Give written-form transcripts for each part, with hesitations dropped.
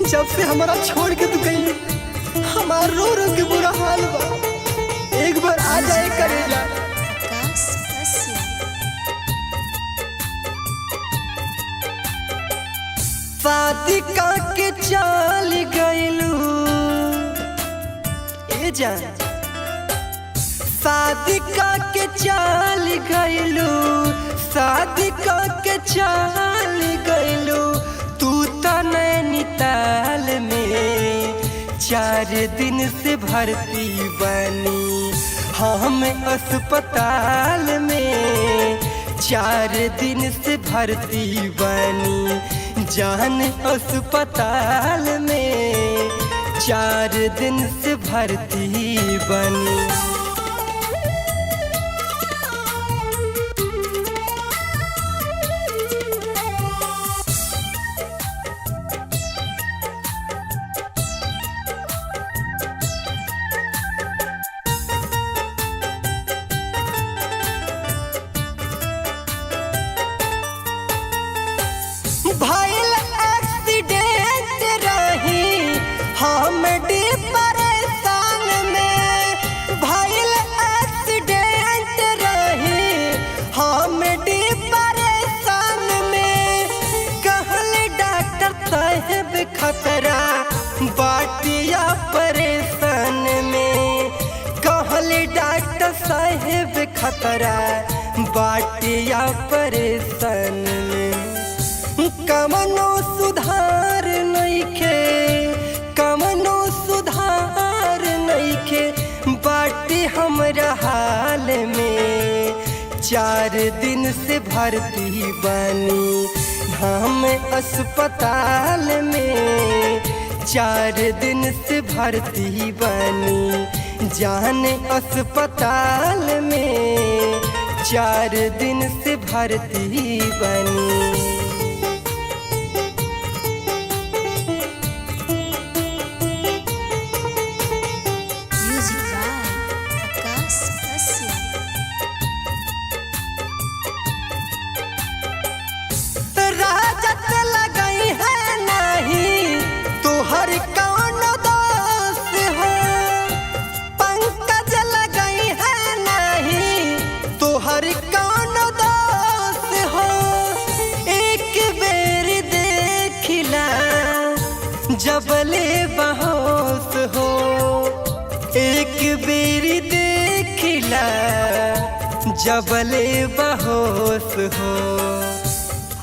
जब से हमारा छोड़ के तू गई, हमार रो रो के बुरा हाल बा। एक बार आ जाए करेला। शादी का के चल गइलू ए जान, शादी का के चल गइलू, शादी का के चल गइलू। तू तो नैनीताल में 4 दिन से भर्ती बनी, हम अस्पताल में 4 दिन से भर्ती बनी। जान अस्पताल में 4 दिन से भर्ती बनी। भइल एक्सीडेंट रही हम डिप्रेशन में, भइल एक्सीडेंट रही हम डिप्रेशन में। कहल डॉक्टर साहब खतरा बाटिया परेशान में, कहल डॉक्टर साहब खतरा बाटिया परेशान में। कमनो सुधार नइखे, कमनो सुधार नइखे बाटे हमरा हाल में। 4 दिन से भर्ती बनी हम अस्पताल में, 4 दिन से भर्ती बनी। जान अस्पताल में 4 दिन से भर्ती बनी। राजत लगई है नहीं तोहर कौन दोस्त हो, पंकज लगई है नहीं तोहर कौन दोस्त हो। एक बेर देखिला जबले बहोश हो, एक बेर देखिला जबले बहोश हो।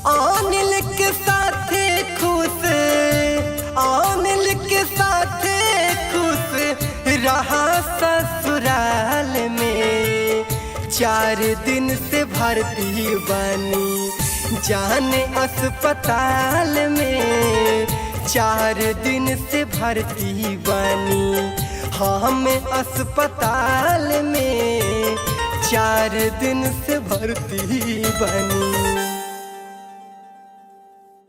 अनिल के साथे खुश, अनिल के साथे खुश रहा ससुराल में। 4 दिन से भर्ती बनी जान अस्पताल में, 4 दिन से भर्ती बनी हम अस्पताल में, 4 दिन से भर्ती बनी।